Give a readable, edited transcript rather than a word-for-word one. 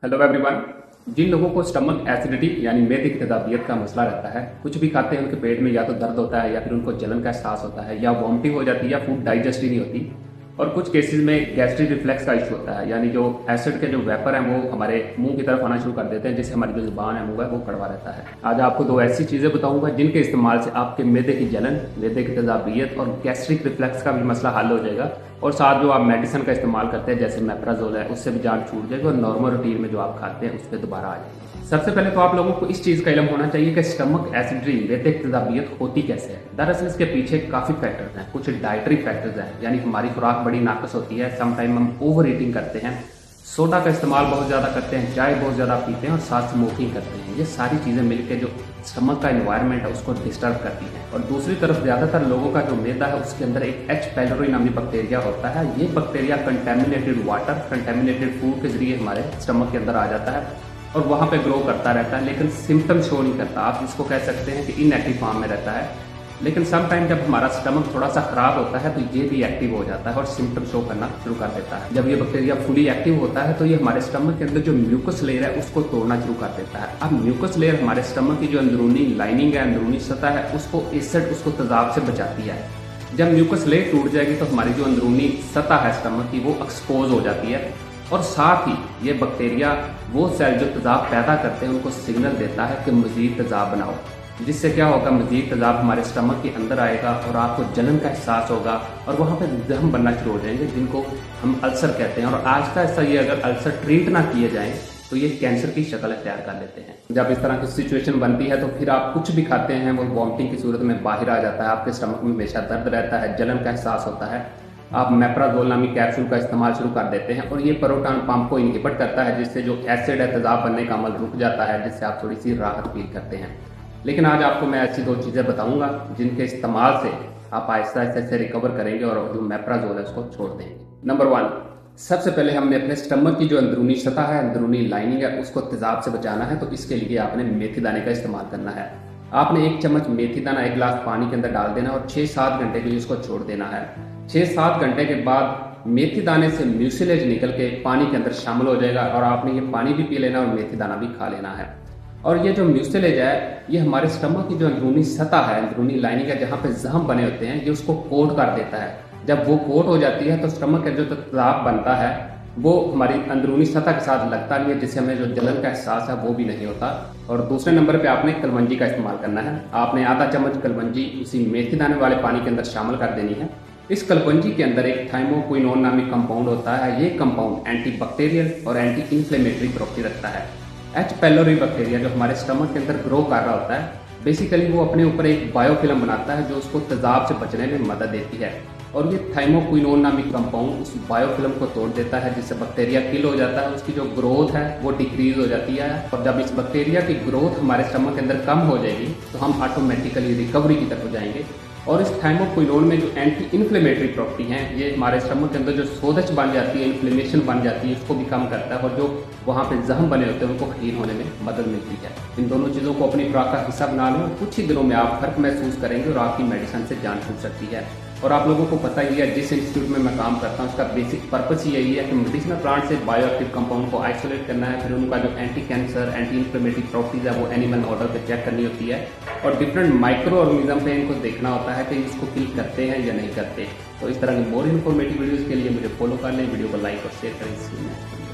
Hello everyone. जिन लोगों को stomach acidity यानी मेदे की तेजाबियत का मसला रहता है, कुछ भी खाते हैं उनके पेट में या तो दर्द होता है या फिर उनको जलन का एहसास होता है या वॉमिटिंग हो जाती है या फूड डाइजेस्ट ही नहीं होती। और कुछ केसेस में गैस्ट्रिक रिफ्लेक्स का इशू होता है, यानी जो एसिड के जो वेपर हैं वो हमारे मुंह की तरफ आना शुरू कर देते हैं, जिससे हमारी जो जुबान है मुंह है वो कड़वा रहता है। आज आपको दो ऐसी चीज़ें बताऊंगा जिनके इस्तेमाल से आपके मैदे की जलन, मैदे की तेजाबियत और गैस्ट्रिक रिफ्लेक्स का भी मसला हल हो जाएगा। और साथ जो आप मेडिसिन का इस्तेमाल करते हैं जैसे मेप्राजोल है, उससे भी जान छूट जाएगी और नॉर्मल रूटीन में जो आप खाते हैं उस पर दोबारा आ जाएगी। सबसे पहले तो आप लोगों को इस चीज़ का इल्म होना चाहिए कि स्टमक एसिडिटी मैदे की तेजाबियत होती कैसे है। दरअसल इसके पीछे काफ़ी फैक्टर्स हैं। कुछ डाइटरी फैक्टर्स हैं, यानी हमारी खुराक बड़ी नाकस होती है, समटाइम हम ओवर ईटिंग करते हैं, सोडा का इस्तेमाल बहुत ज़्यादा करते हैं, चाय बहुत ज़्यादा पीते हैं और साथ स्मोकिंग करते हैं। ये सारी चीज़ें मिलकर जो स्टमक का एनवायरनमेंट है उसको डिस्टर्ब करती हैं। और दूसरी तरफ ज़्यादातर लोगों का जो मैदा है उसके अंदर एक एच पैलोरी नामी बैक्टीरिया होता है। ये bacteria contaminated water, contaminated food के जरिए हमारे स्टमक के अंदर आ जाता है और वहाँ पे ग्रो करता रहता है, लेकिन सिम्टम शो नहीं करता। आप इसको कह सकते हैं कि इनएक्टिव फॉर्म में रहता है। लेकिन सम टाइम जब हमारा स्टमक थोड़ा सा खराब होता है तो ये भी एक्टिव हो जाता है और सिम्टम शो करना शुरू कर देता है। जब ये बैक्टीरिया फुली एक्टिव होता है तो ये हमारे स्टमक के अंदर जो म्यूकस लेयर है उसको तोड़ना शुरू कर देता है। अब म्यूकस लेयर हमारे स्टमक की जो अंदरूनी लाइनिंग है, अंदरूनी सतह है, उसको एसिड, उसको तेजाब से बचाती है। जब म्यूकस लेयर टूट जाएगी तो हमारी जो अंदरूनी सतह है स्टमक की वो एक्सपोज हो जाती है और साथ ही ये बैक्टीरिया वो सेल जो तेजाब पैदा करते हैं उनको सिग्नल देता है कि मजीद तेजाब बनाओ, जिससे क्या होगा, मजीद तेजाब हमारे स्टमक के अंदर आएगा और आपको जलन का एहसास होगा और वहाँ पे जख्म बनना शुरू हो जाएंगे जिनको हम अल्सर कहते हैं। और आज का ऐसा ये अगर अल्सर ट्रीट ना किए जाएं तो ये कैंसर की शक्ल अख्तियार कर लेते हैं। जब इस तरह की सिचुएशन बनती है तो फिर आप कुछ भी खाते हैं वो वॉमिटिंग की सूरत में बाहर आ जाता है, आपके स्टमक में हमेशा दर्द रहता है, जलन का एहसास होता है। आप मेप्राजोल नामी कैप्सूल का इस्तेमाल शुरू कर देते हैं और ये प्रोटॉन पंप को इनहिबिट करता है, जिससे जो एसिड है तेजाब बनने का अमल रुक जाता है, जिससे आप थोड़ी सी राहत फील करते हैं। लेकिन आज आपको मैं ऐसी दो चीज़ें बताऊंगा जिनके इस्तेमाल से आप आहिस्ता आहिस्ता से रिकवर करेंगे और जो मेप्राजोल है उसको छोड़ देंगे। नंबर 1, सबसे पहले हमने अपने स्टमक की जो अंदरूनी सतह है, अंदरूनी लाइनिंग है, उसको तेजाब से बचाना है। तो इसके लिए आपने मेथी दाने का इस्तेमाल करना है। आपने 1 चम्मच मेथी दाना 1 गिलास पानी के अंदर डाल देना और 6-7 घंटे के लिए उसको छोड़ देना है। 6-7 घंटे के बाद मेथी दाने से म्यूसिलेज निकल के पानी के अंदर शामिल हो जाएगा और आपने ये पानी भी पी लेना और मेथी दाना भी खा लेना है। और ये जो म्यूसिलेज है ये हमारे स्टमक की जो अंदरूनी सतह है, अंदरूनी लाइनिंग है, जहाँ पे जख्म बने होते हैं, ये उसको कोट कर देता है। जब वो कोट हो जाती है तो स्टमक का जो तेजाब बनता है वो हमारी अंदरूनी सतह के साथ लगता नहीं है, जिससे हमें जो जलन का एहसास है वो भी नहीं होता। और दूसरे नंबर पे आपने कलवंजी का इस्तेमाल करना है। आपने आधा चम्मच कलवंजी उसी मेथी दाने वाले पानी के अंदर शामिल कर देनी है। इस कलवंजी के अंदर एक थाइमोक्विनोन नामी कंपाउंड होता है। ये कंपाउंड एंटी बैक्टीरियल और एंटी इन्फ्लेमेटरी प्रॉपर्टी रखता है। एच पैलोरी बैक्टीरिया जो हमारे स्टमक के अंदर ग्रो कर रहा होता है, बेसिकली वो अपने ऊपर एक बायोफिल्म बनाता है जो उसको तेजाब से बचने में मदद देती है। और ये थाइमोक्विनोन नामी कंपाउंड उस बायोफिल्म को तोड़ देता है, जिससे बैक्टीरिया किल हो जाता है, उसकी जो ग्रोथ है वो डिक्रीज हो जाती है। और जब इस बैक्टीरिया की ग्रोथ हमारे स्टमक के अंदर कम हो जाएगी तो हम ऑटोमेटिकली रिकवरी की तरफ हो जाएंगे। और इस थाइमोक्विनोन में जो एंटी इन्फ्लेमेटरी प्रॉपर्टी हैं ये हमारे स्टमक के अंदर जो सोजश बन जाती है, इन्फ्लेमेशन बन जाती है, उसको भी कम करता है और जो वहाँ पे जख्म बने होते हैं उनको क्लीन होने में मदद मिलती है। इन दोनों चीज़ों को अपनी खुराक का हिस्सा बना लें और कुछ ही दिनों में आप फर्क महसूस करेंगे और आपकी मेडिसिन से जान छूट सकती है। और आप लोगों को पता ही है जिस इंस्टीट्यूट में मैं काम करता हूँ उसका बेसिक पर्पस ही यही है कि मेडिसिनल प्लांट से बायोएक्टिव कंपाउंड को आइसोलेट करना है, फिर उनका जो anti cancer, anti inflammatory properties है वो एनिमल मॉडल पे चेक करनी होती है और डिफरेंट माइक्रो ऑर्गेनिज्म पे इनको देखना होता है कि इसको किल करते हैं या नहीं करते। तो इस तरह की मोर इन्फॉर्मेटिव वीडियोज़ के लिए मुझे फॉलो कर लें, वीडियो को लाइक और शेयर करें।